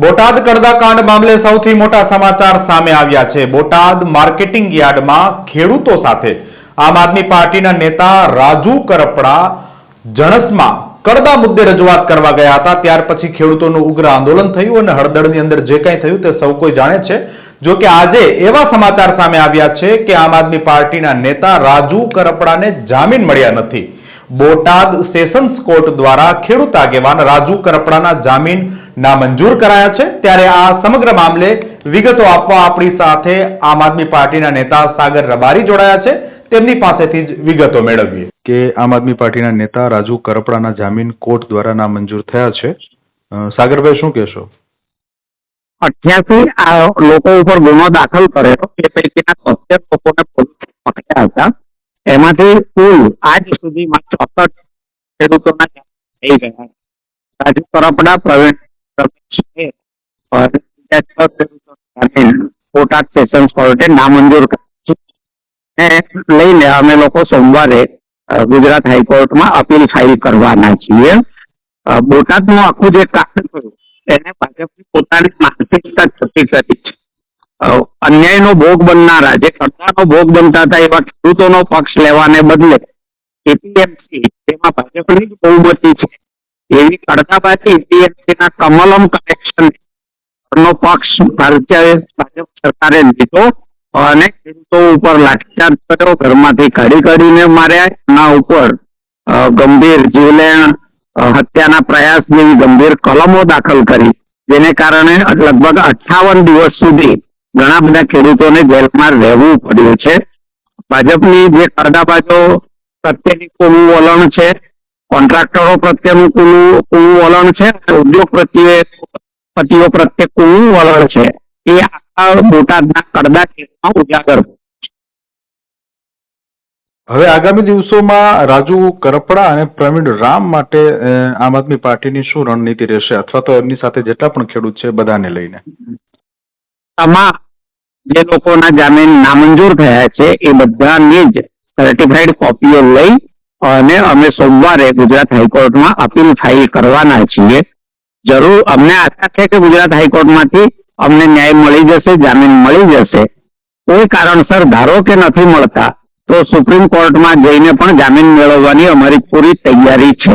બોટાદ કડદાકાંડ મામલે સૌથી મોટા સમાચાર સામે આવ્યા છે। બોટાદ માર્કેટિંગ યાર્ડમાં ખેડૂતો સાથે આમ આદમી પાર્ટીના નેતા રાજુ કરપડા જણસમાં કડદા મુદ્દે રજૂઆત કરવા ગયા હતા। ત્યાર પછી ખેડૂતોનું ઉગ્ર આંદોલન થયું અને હળદળની અંદર જે કંઈ થયું તે સૌ કોઈ જાણે છે। જો કે આજે એવા સમાચાર સામે આવ્યા છે કે આમ આદમી પાર્ટીના નેતા રાજુ કરપડાને જામીન મળ્યા નથી। બોટાદ સેશન્સ કોર્ટ દ્વારા ખેડૂત આગેવાન રાજુ કરપડાના જામીન નામંજૂર કરાયા છે। ત્યારે આ સમગ્ર મામલે વિગતો આપવા આપણી સાથે આમ આદમી પાર્ટીના નેતા સાગર રબારી જોડાયા છે। તેમની પાસેથી જ વિગતો મેળવીએ કે આમ આદમી પાર્ટીના નેતા રાજુ કરપડાના જામીન કોર્ટ દ્વારા નામંજૂર થયા છે। સાગરભાઈ શું કહેશો? 88 આ લોકો ઉપર ગુનો દાખલ કરેલો, એ પૈકીના 70 લોકોને પોલીસે પકડ્યા હતા। એમાંથી કુલ આજ સુધીમાં 64 ખેડૂતોના થઈ ગયા। રાજુ કરપડા, પ્રવીણ બોટાદ સેશન્સ કોર્ટે નામંજૂર લઈને અમે લોકો સોમવારે ગુજરાત હાઈકોર્ટમાં અપીલ ફાઇલ કરવાના છીએ। બોટાદનું આખું જે કારણ થયું એને ભાજપની પોતાની માનસિકતા છતી કરી છે। અન્યાયનો ભોગ બનનારા, જે કડદાનો ભોગ બનતા હતા એવા ખેડૂતોનો પક્ષ લેવાને બદલે એપીએમસી, જેમાં ભાજપની જ બહુમતી છે, એવી કડદાબાજી એપીએમસીના કમલમ કનેક્શન નો પક્ષ ભાજપ સરકારે લીધો અને ખેડૂતો ઉપર લાઠીચાર્જ કર્યો, ઘરમાંથી કાઢીને માર્યા। એના ઉપર ગંભીર જીવલેણ હત્યાના પ્રયાસ જેવી ગંભીર કલમો દાખલ કરી, જેને કારણે લગભગ 58 દિવસ સુધી ઘણા બધા ખેડૂતોને જેલમાં રહેવું પડ્યું છે। ભાજપની જે કડદાબાજો પ્રત્યેની કુલું વલણ છે, કોન્ટ્રાક્ટરો પ્રત્યેનું કુલું વલણ છે, ઉદ્યોગપતિઓ પ્રત્યે કુલું વલણ છે, એ આખા બોટાદના કડદા કેસમાં ઉજાગર। હવે આગામી દિવસોમાં રાજુ કરપડા અને પ્રવીણ રામ માટે આમ આદમી પાર્ટીની શું રણનીતિ રહેશે, અથવા તો એમની સાથે જેટલા પણ ખેડૂત છે બધાને લઈને? તમામ જે લોકોના જામીન નામંજૂર થયા છે એ બધાની જ સર્ટિફાઈડ કોપીઓ લઈ અને અમે સોમવારે ગુજરાત હાઈકોર્ટમાં અપીલ ફાઇલ કરવાના છીએ। જરૂર અમને આશા છે કે ગુજરાત હાઈકોર્ટમાંથી અમને ન્યાય મળી જશે, જામીન મળી જશે। કોઈ કારણસર ધારો કે નથી મળતા તો સુપ્રીમ કોર્ટમાં જઈને પણ જામીન મેળવવાની અમારી પૂરી તૈયારી છે।